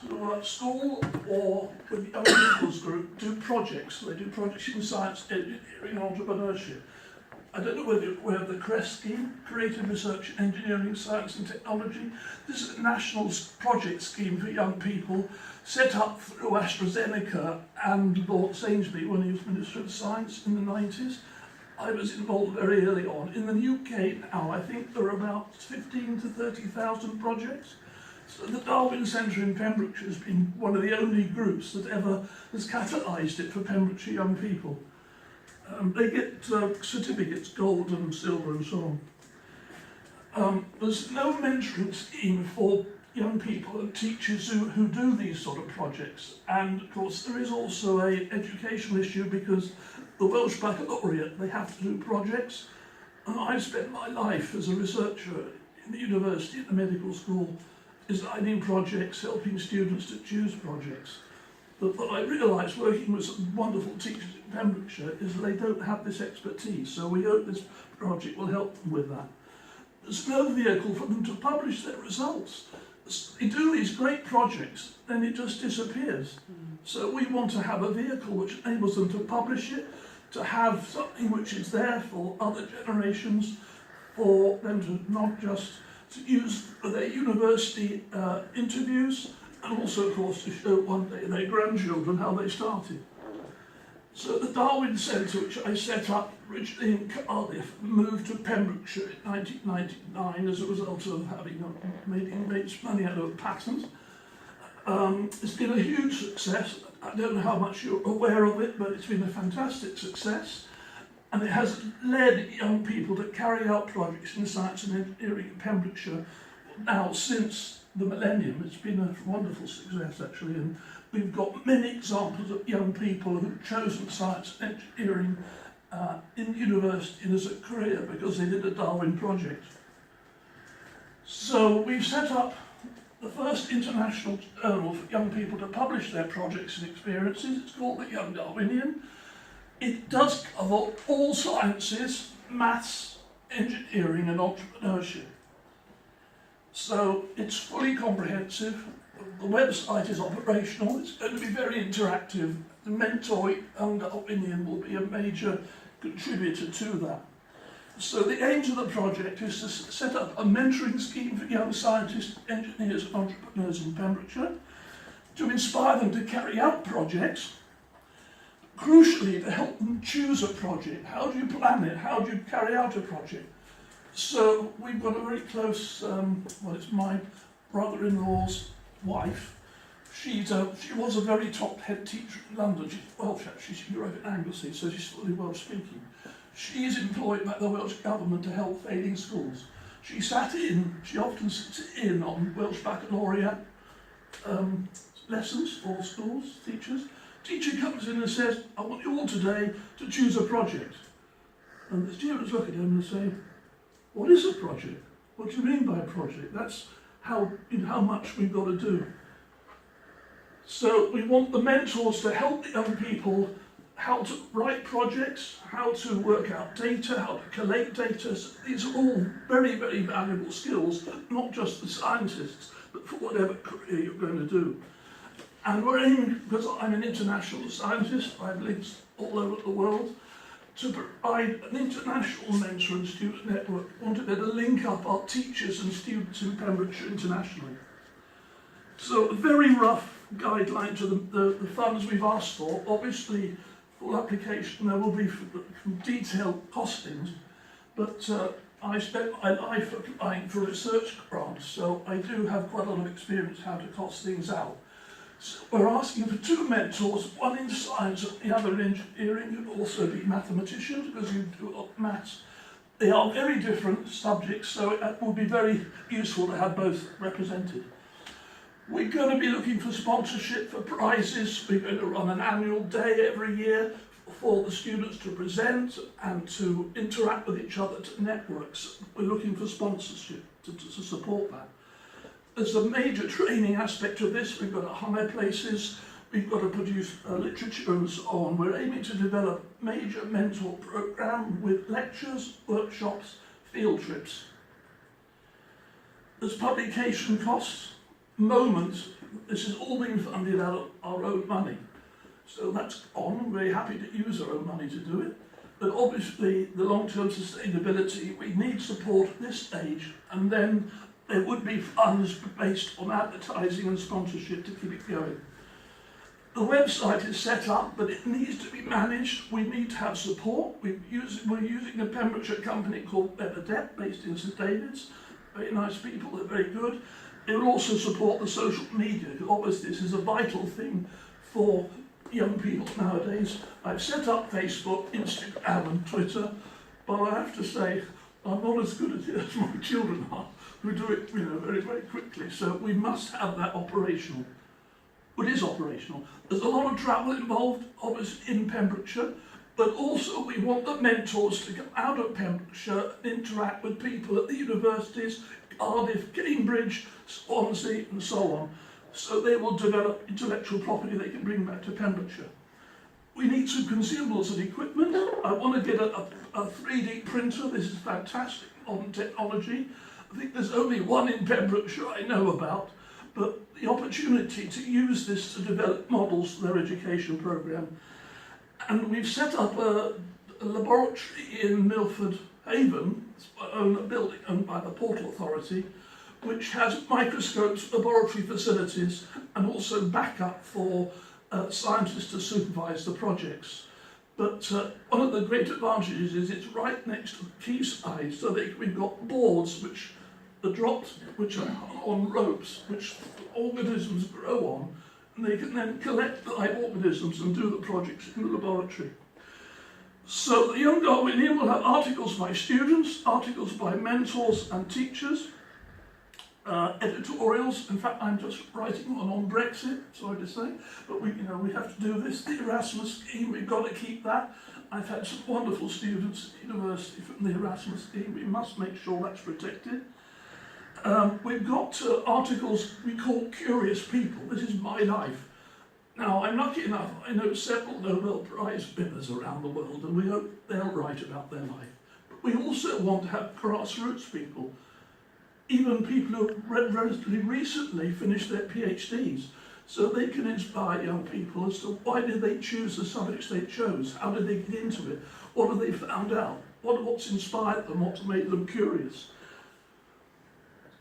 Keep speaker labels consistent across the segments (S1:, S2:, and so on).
S1: who are at school or with the young people's group do projects. They do projects in science, engineering and entrepreneurship. I don't know whether you're aware of the CREST scheme, Creative Research, Engineering, Science and Technology. This is a national project scheme for young people set up through AstraZeneca and Lord Sainsbury when he was Minister of Science in the 90s. I was involved very early on. In the UK now, I think there are about 15 to 30,000 projects. So the Darwin Centre in Pembrokeshire has been one of the only groups that ever has catalysed it for Pembrokeshire young people. They get certificates, gold and silver and so on. There's no mentoring scheme for young people and teachers who do these sort of projects. And of course there is also an educational issue because the Welsh Baccalaureate, they have to do projects. And I've spent my life as a researcher in the university, in the medical school, designing projects, helping students to choose projects. But what I realised working with some wonderful teachers in Pembrokeshire is they don't have this expertise, so we hope this project will help them with that. There's no vehicle for them to publish their results. They do these great projects, then it just disappears. So we want to have a vehicle which enables them to publish it, to have something which is there for other generations, for them to not just to use for their university interviews, and also, of course, to show one day their grandchildren how they started. So the Darwin Centre, which I set up originally in Cardiff, moved to Pembrokeshire in 1999 as a result of having made money out of a patent. It's been a huge success. I don't know how much you're aware of it, but it's been a fantastic success. And it has led young people to carry out projects in science and engineering in Pembrokeshire now since the millennium. It's been a wonderful success actually, and we've got many examples of young people who've chosen science and engineering in university and as a career because they did a Darwin project. So we've set up the first international journal for young people to publish their projects and experiences. It's called the Young Darwinian. It does cover all sciences, maths, engineering and entrepreneurship. So it's fully comprehensive. The website is operational. It's going to be very interactive. The mentor Young Darwinian will be a major contributor to that. So the aims of the project is to set up a mentoring scheme for young scientists, engineers and entrepreneurs in Pembrokeshire, to inspire them to carry out projects, crucially to help them choose a project. How do you plan it? How do you carry out a project? So we've got a very close, it's my brother-in-law's wife. She was a very top head teacher in London. She's Welsh actually, she grew up in Anglesey, so she's fully Welsh speaking. She is employed by the Welsh Government to help failing schools. She often sits in on Welsh Baccalaureate lessons for schools, teachers. Teacher comes in and says, I want you all today to choose a project. And the students look at him and say, what is a project? What do you mean by a project? That's how much we've got to do. So we want the mentors to help the young people how to write projects, how to work out data, how to collate data. These are all very, very valuable skills, not just for scientists, but for whatever career you're going to do. And we're aiming, because I'm an international scientist, I have links all over the world, to provide an international mentor and student network. We want to be able to link up our teachers and students in Pembrokeshire internationally. So a very rough guideline to the funds we've asked for. Obviously, full application there will be from detailed costings, but I spent my life applying for research grants, so I do have quite a lot of experience how to cost things out. So we're asking for two mentors, one in science and the other in engineering, who also be mathematicians because you do a lot of maths. They are very different subjects, so it will be very useful to have both represented. We're going to be looking for sponsorship for prizes. We're going to run an annual day every year for the students to present and to interact with each other to networks. We're looking for sponsorship to support that. There's a major training aspect of this. We've got to hire places, we've got to produce literature and so on. We're aiming to develop a major mentor program with lectures, workshops, field trips. There's publication costs. Moment This is all being funded out of our own money. So that's on, we're happy to use our own money to do it. But obviously the long-term sustainability, we need support at this stage, and then there would be funds based on advertising and sponsorship to keep it going. The website is set up, but it needs to be managed. We need to have support. We're using a Pembrokeshire company called Bevadet, based in St David's. Very nice people, they're very good. They will also support the social media, because obviously this is a vital thing for young people nowadays. I've set up Facebook, Instagram and Twitter, but I have to say I'm not as good at it as my children are, who do it very, very quickly. So we must have that operational. It is operational. There's a lot of travel involved, obviously, in Pembrokeshire, but also we want the mentors to come out of Pembrokeshire and interact with people at the universities, Cardiff, Cambridge, Swansea, and so on. So they will develop intellectual property they can bring back to Pembrokeshire. We need some consumables and equipment. I want to get a 3D printer. This is fantastic modern technology. I think there's only one in Pembrokeshire I know about. But the opportunity to use this to develop models for their education programme. And we've set up a laboratory in Milford Haven, a building owned by the Port Authority, which has microscopes, laboratory facilities, and also backup for scientists to supervise the projects. But one of the great advantages is it's right next to the quayside, so we've got boards which which are on ropes, which organisms grow on, and they can then collect live organisms and do the projects in the laboratory. So the Young Darwinian will have articles by students, articles by mentors and teachers, editorials. In fact, I'm just writing one on Brexit, sorry to say, but we have to do this. The Erasmus scheme, we've got to keep that. I've had some wonderful students at the university from the Erasmus scheme. We must make sure that's protected. We've got articles we call Curious People. This is my life. Now, I'm lucky enough, I know several Nobel Prize winners around the world, and we hope they'll write about their life. But we also want to have grassroots people, even people who have relatively recently finished their PhDs, so they can inspire young people as to why did they choose the subjects they chose, how did they get into it, what have they found out, what's inspired them, what's made them curious.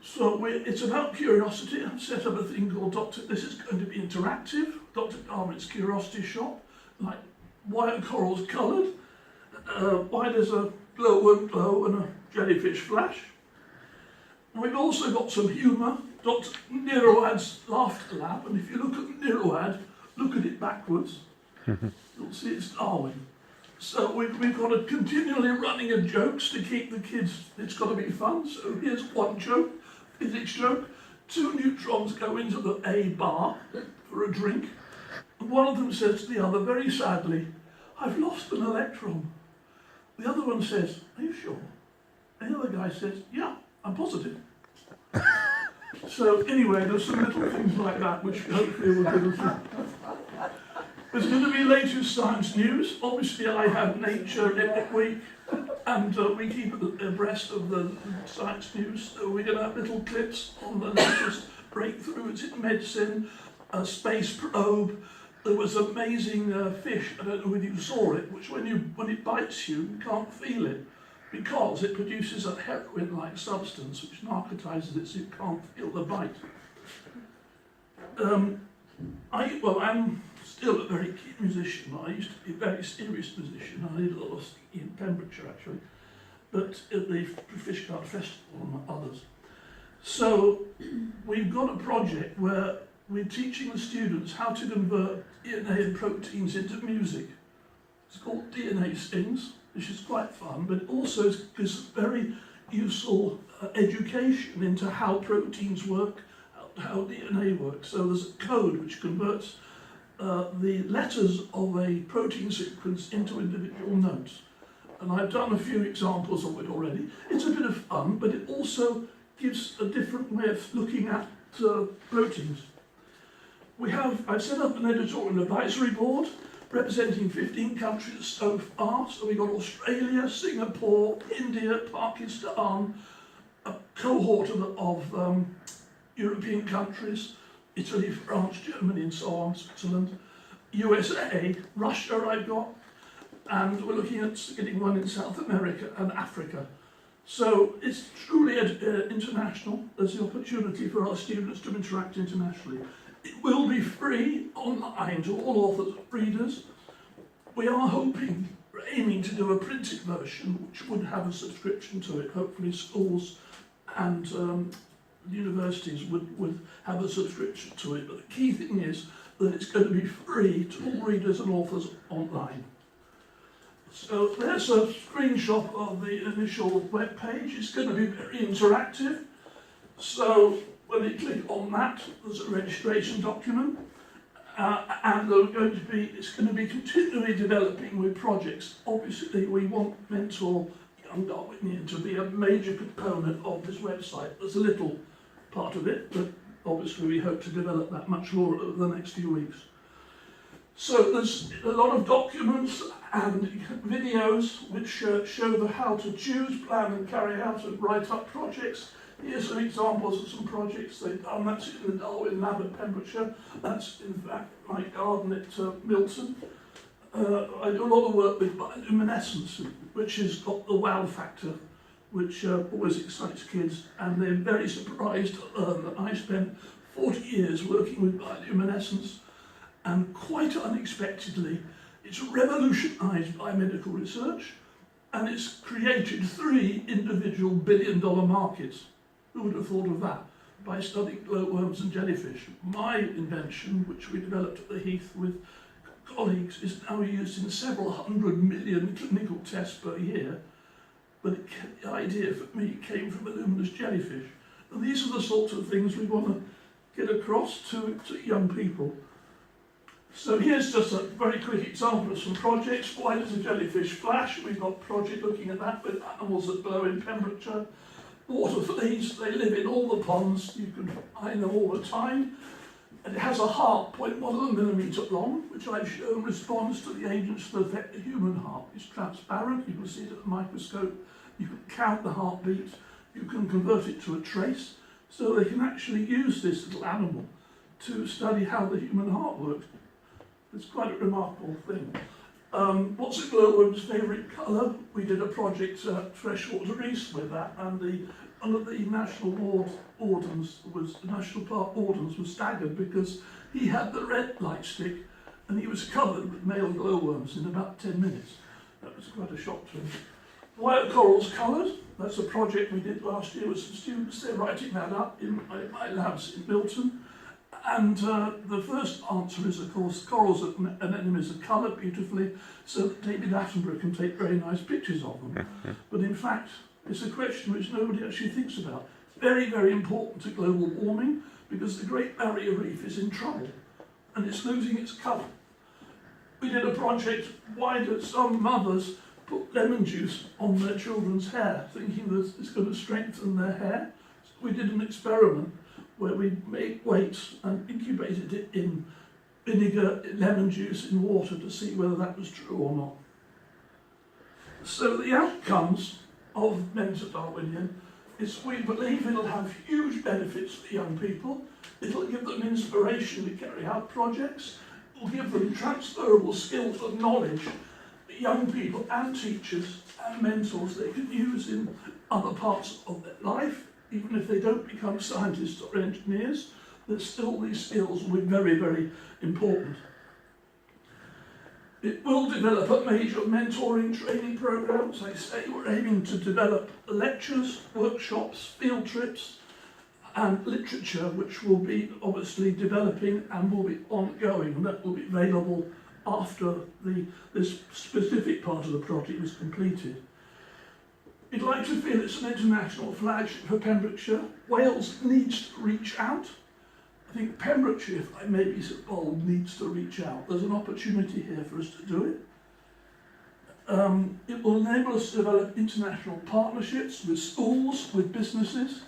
S1: So it's about curiosity. I've set up a thing called this is going to be interactive, Dr. Darwin's Curiosity Shop, like why are corals coloured, why does a glow won't glow and a jellyfish flash. We've also got some humour, Dr. Nirowad's Laughter Lab, and if you look at Nirowad, look at it backwards, you'll see it's Darwin. So we've got a continually running of jokes to keep the kids, it's got to be fun. So here's one joke, physics joke. 2 neutrons go into the A bar for a drink, and one of them says to the other, very sadly, I've lost an electron. The other one says, are you sure? And the other guy says, yeah, I'm positive. So anyway, there's some little things like that which hopefully will give us. There's going to be latest science news. Obviously, I have Nature every week, and we keep abreast of the science news. So we're going to have little clips on the latest breakthroughs in medicine, a space probe. There was an amazing fish, I don't know whether you saw it, which when it bites you, you can't feel it, because it produces a heroin-like substance which narcotizes it so you can't feel the bite. I'm still a very keen musician. I used to be a very serious musician. I did a lot of singing in Pembrokeshire actually, but at the Fishguard Festival and others. So we've got a project where we're teaching the students how to convert DNA and proteins into music. It's called DNA Stings, which is quite fun, but it also gives very useful education into how proteins work, how DNA works. So there's a code which converts the letters of a protein sequence into individual notes. And I've done a few examples of it already. It's a bit of fun, but it also gives a different way of looking at proteins. I've set up an editorial advisory board representing 15 countries so far. So we've got Australia, Singapore, India, Pakistan, a cohort of European countries, Italy, France, Germany, and so on, Switzerland, USA, Russia I've got, and we're looking at getting one in South America and Africa. So it's truly international. There's the opportunity for our students to interact internationally. It will be free online to all authors and readers. We are hoping, we're aiming to do a printed version which would have a subscription to it. Hopefully schools and universities would have a subscription to it. But the key thing is that it's going to be free to all readers and authors online. So there's a screenshot of the initial web page. It's going to be very interactive. So when you click on that, there's a registration document, and it's going to be continually developing with projects. Obviously, we want Mentor Young Darwinian to be a major component of this website. There's a little part of it, but obviously we hope to develop that much more over the next few weeks. So there's a lot of documents and videos which show the how to choose, plan and carry out and write up projects. Here's some examples of some projects they've done. That's in the Darwin Lab at Pembrokeshire. That's in fact my garden at Milton. I do a lot of work with bioluminescence, which has got the wow factor, which always excites kids, and they're very surprised to learn that I spent 40 years working with bioluminescence, and quite unexpectedly, it's revolutionised biomedical research, and it's created 3 individual billion-dollar markets. Who would have thought of that? By studying glowworms and jellyfish. My invention, which we developed at the Heath with colleagues, is now used in several 100 million clinical tests per year, but the idea for me came from a luminous jellyfish. And these are the sorts of things we want to get across to young people. So here's just a very quick example of some projects. Why does a jellyfish flash? We've got a project looking at that with animals that glow in Pembrokeshire. Water fleas, they live in all the ponds. You can find them all the time. And it has a heart 0.1 millimetre long, which I've shown responds to the agents that affect the human heart. It's transparent, you can see it at the microscope, you can count the heartbeat, you can convert it to a trace, so they can actually use this little animal to study how the human heart works. It's quite a remarkable thing. What's a glowworm's favourite colour? We did a project at Freshwater East with that, and one of the national park wardens was staggered because he had the red light stick and he was covered with male glowworms in about 10 minutes. That was quite a shock to him. Why are corals coloured? That's a project we did last year with some students. They're writing that up in my labs in Milton. And the first answer is, of course, corals and anemones are coloured beautifully so that David Attenborough can take very nice pictures of them. But in fact, it's a question which nobody actually thinks about. It's very, very important to global warming because the Great Barrier Reef is in trouble and it's losing its colour. We did a project, why do some mothers put lemon juice on their children's hair, thinking that it's going to strengthen their hair? So we did an experiment where we made weights and incubated it in vinegar, lemon juice, in water to see whether that was true or not. So the outcomes of Mentor Darwinian is we believe it'll have huge benefits for young people. It'll give them inspiration to carry out projects. It'll give them transferable skills and knowledge that young people and teachers and mentors they can use in other parts of their life. Even if they don't become scientists or engineers, there's still these skills will be very, very important. It will develop a major mentoring training program. As I say, we're aiming to develop lectures, workshops, field trips, and literature, which will be obviously developing and will be ongoing, and that will be available after this specific part of the project is completed. We'd like to feel it's an international flagship for Pembrokeshire. Wales needs to reach out. I think Pembrokeshire, if I may be so bold, needs to reach out. There's an opportunity here for us to do it. It will enable us to develop international partnerships with schools, with businesses,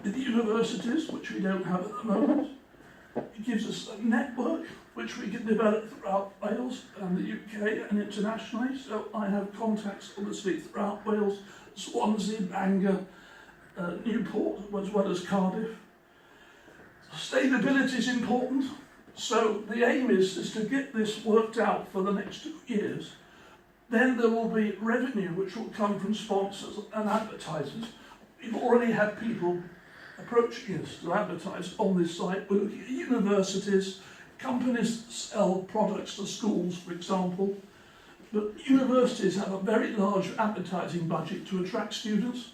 S1: with universities, which we don't have at the moment. It gives us a network which we can develop throughout Wales and the UK and internationally. So I have contacts obviously throughout Wales, Swansea, Bangor, Newport, as well as Cardiff. Sustainability is important, so the aim is to get this worked out for the next 2 years. Then there will be revenue which will come from sponsors and advertisers. We've already had people approaching us to advertise on this site. We're looking at universities, companies sell products to schools, for example. But universities have a very large advertising budget to attract students.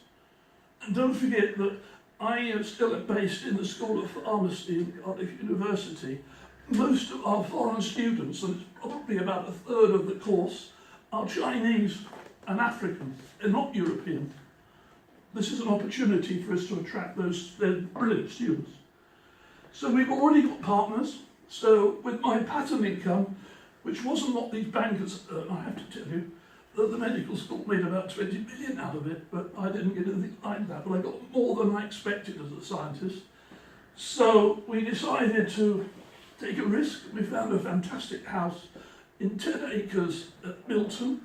S1: And don't forget that I am still based in the School of Pharmacy in Cardiff University. Most of our foreign students, and it's probably about a third of the course, are Chinese and African. They're not European. This is an opportunity for us to attract those brilliant students. So we've already got partners. So with my pattern income, which wasn't what these bankers earn, I have to tell you, that the medical school made about 20 million out of it, but I didn't get anything like that, but I got more than I expected as a scientist. So we decided to take a risk. We found a fantastic house in 10 acres at Milton.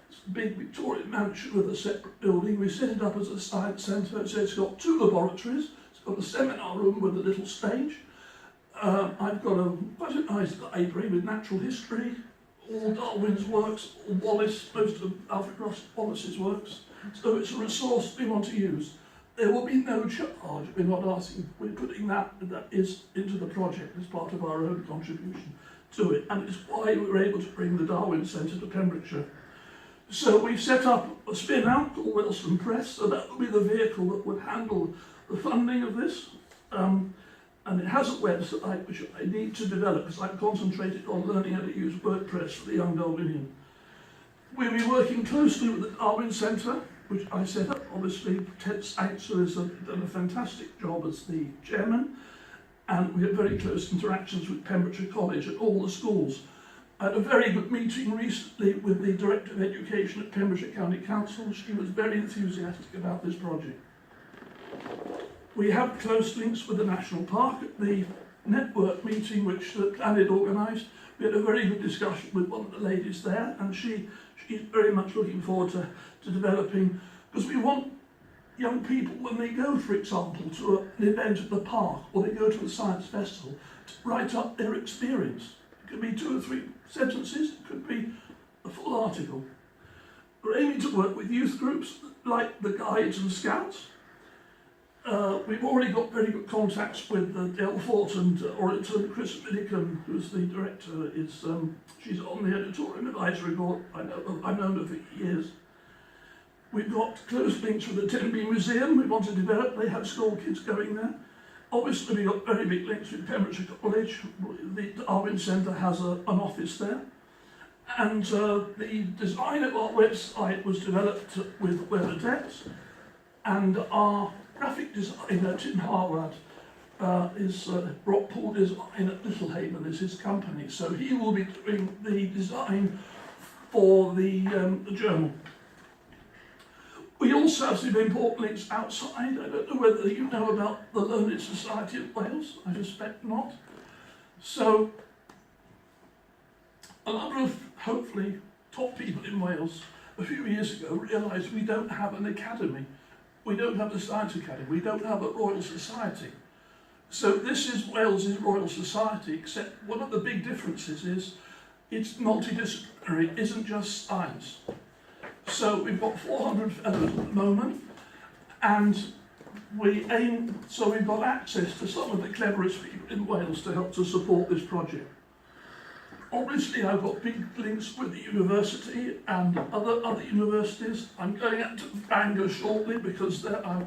S1: It's a big Victorian mansion with a separate building. We set it up as a science centre, so it's got 2 laboratories, it's got a seminar room with a little stage. I've got quite a nice library with natural history, all Darwin's works, all Wallace, most of Alfred Ross Wallace's works. So it's a resource we want to use. There will be no charge. We're not asking. We're putting that is into the project as part of our own contribution to it, and it's why we were able to bring the Darwin Centre to Pembrokeshire. So we've set up a spin-out called Wilson Press, so that will be the vehicle that would handle the funding of this. And it has a website which I need to develop because I've concentrated on learning how to use WordPress for the young Darwinian. We'll be working closely with the Darwin Centre, which I set up. Obviously, Ted Saintzer has done a fantastic job as the chairman, and we have very close interactions with Pembrokeshire College and all the schools. I had a very good meeting recently with the Director of Education at Pembrokeshire County Council. She was very enthusiastic about this project. We have close links with the National Park. At the network meeting which the Planet organised, we had a very good discussion with one of the ladies there, and she's very much looking forward to developing, because we want young people, when they go, for example, to an event at the park, or they go to a science festival, to write up their experience. It could be 2 or 3 sentences, it could be a full article. We're aiming to work with youth groups like the Guides and Scouts. We've already got very good contacts with Dale Fort and Orienton. Chris Millican, who's the director, she's on the editorial advisory board. I've known her for years. We've got close links with the Tenby Museum we want to develop. They have school kids going there. Obviously, we've got very big links with Pembrokeshire College. The Darwin Centre has an office there. And the design of our website was developed with WebAdept, and our graphic designer, Tim Harward, is Rockpool Design at Littlehaven is his company, so he will be doing the design for the journal. We also have some important links outside. I don't know whether you know about the Learned Society of Wales, I suspect not. So, a number of, hopefully, top people in Wales a few years ago realised we don't have an academy. We don't have a science academy, we don't have a Royal Society. So this is Wales's Royal Society, except one of the big differences is it's multidisciplinary, it isn't just science. So we've got 400 fellows at the moment, and we've got access to some of the cleverest people in Wales to help to support this project. Obviously, I've got big links with the university and other universities. I'm going out to Bangor shortly because there are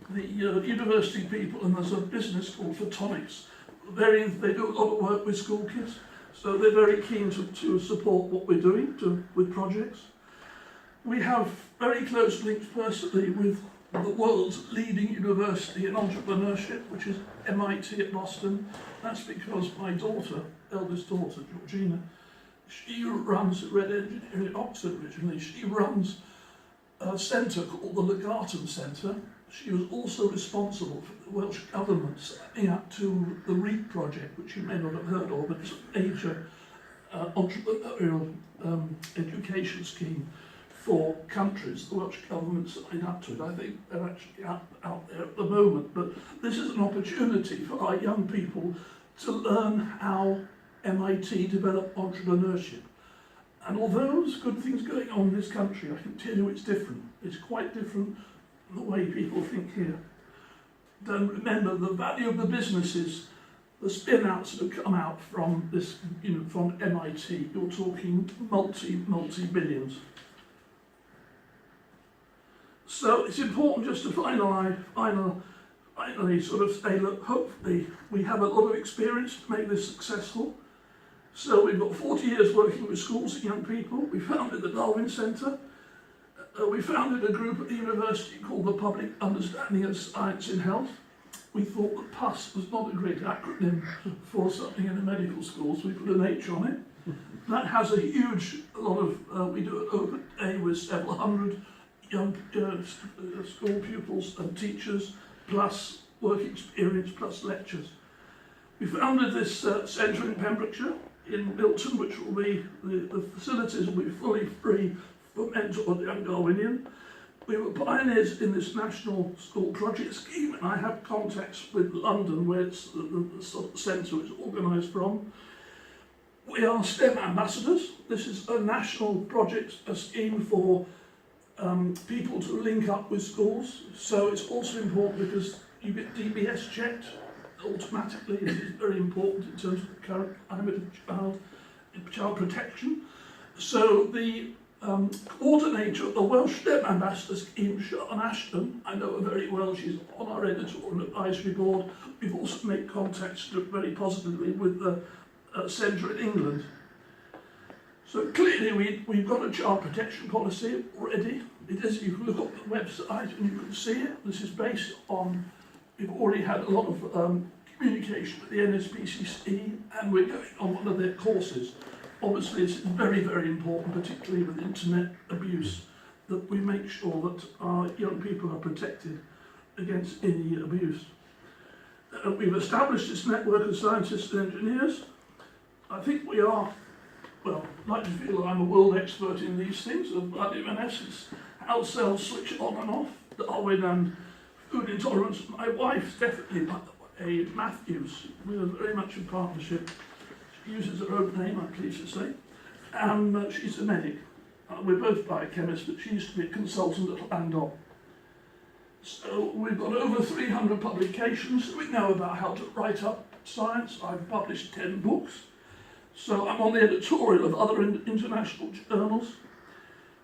S1: the university people, and there's a business called Photonics. They do a lot of work with school kids, so they're very keen to support what we're doing with projects. We have very close links personally with the world's leading university in entrepreneurship, which is MIT at Boston. That's because my daughter, eldest daughter, Georgina, she runs Red Engineering at Oxford originally. She runs a centre called the Legarton Centre. She was also responsible for the Welsh Government signing up to the REAP project, which you may not have heard of, but it's a major entrepreneurial education scheme for countries. The Welsh Government signed up to it. I think they're actually out there at the moment. But this is an opportunity for our young people to learn how MIT develop entrepreneurship. And although there's good things going on in this country, I can tell you it's different. It's quite different from the way people think here. Then remember the value of the businesses, the spin-outs that have come out from this, from MIT. You're talking multi-billions. So it's important just to finally sort of say, look, hopefully we have a lot of experience to make this successful. So we've got 40 years working with schools and young people. We founded the Darwin Centre. We founded a group at the university called the Public Understanding of Science in Health. We thought that PUS was not a great acronym for something in the medical schools. We put an H on it. That has a lot of, we do it open day with several hundred young school pupils and teachers, plus work experience, plus lectures. We founded this centre in Pembrokeshire, in Milton, which will be, the facilities will be fully free for mentored young Darwinian. We were pioneers in this national school project scheme, and I have contacts with London, where it's the sort of centre is organised from. We are STEM ambassadors. This is a national project, a scheme for people to link up with schools. So it's also important because you get DBS checked automatically. It is very important in terms of the current climate of child protection. So the coordinator of the Welsh STEM Ambassador Scheme, Sian Ashton, I know her very well. She's on our editorial advisory board. We've also made contacts very positively with the centre in England. So clearly we've got a child protection policy already. It is, you can look up the website and you can see it. This is based on, we've already had a lot of communication with the NSPCC, and we're going on one of their courses. Obviously it's very, very important, particularly with internet abuse, that we make sure that our young people are protected against any abuse. We've established this network of scientists and engineers. I think we are, well, I'd like to feel I'm a world expert in these things, of bioluminescence, how cells switch on and off, Darwin and food intolerance. My wife's definitely, by the way, Matthews. We are very much in partnership. She uses her own name, I'm pleased to say, and she's a medic. We're both biochemists, but she used to be a consultant at Landon. So we've got over 300 publications. We know about how to write up science. I've published 10 books. So I'm on the editorial of other international journals.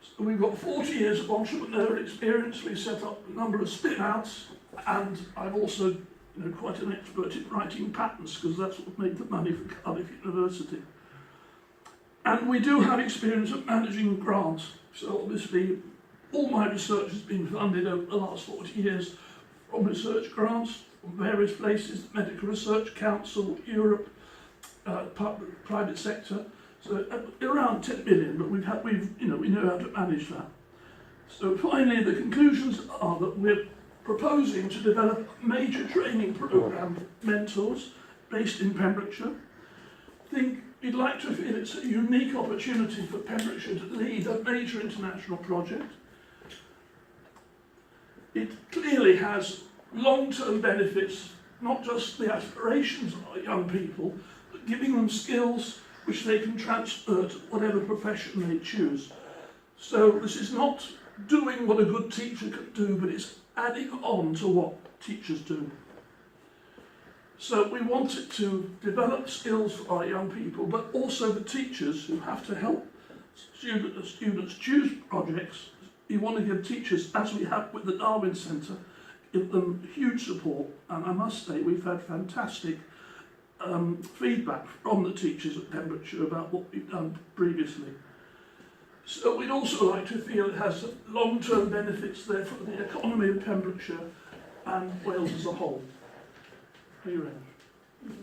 S1: So we've got 40 years of entrepreneurial experience. We set up a number of spin-outs, and I've also quite an expert in writing patents, because that's what made the money for Cardiff University. And we do have experience of managing grants. So obviously all my research has been funded over the last 40 years from research grants from various places, the Medical Research Council, Europe, private sector. So around 10 million, but we know how to manage that. So finally, the conclusions are that we're proposing to develop a major training programme for mentors based in Pembrokeshire. We'd like to feel it's a unique opportunity for Pembrokeshire to lead a major international project. It clearly has long-term benefits, not just the aspirations of our young people, but giving them skills which they can transfer to whatever profession they choose. So this is not doing what a good teacher can do, but it's adding on to what teachers do. So we wanted to develop skills for our young people, but also the teachers who have to help students choose projects. We want to give teachers, as we have with the Darwin Centre, give them huge support. And I must say we've had fantastic feedback from the teachers at Pembrokeshire about what we've done previously. So we'd also like to feel it has long-term benefits there for the economy of Pembrokeshire and Wales as a whole. Are you ready?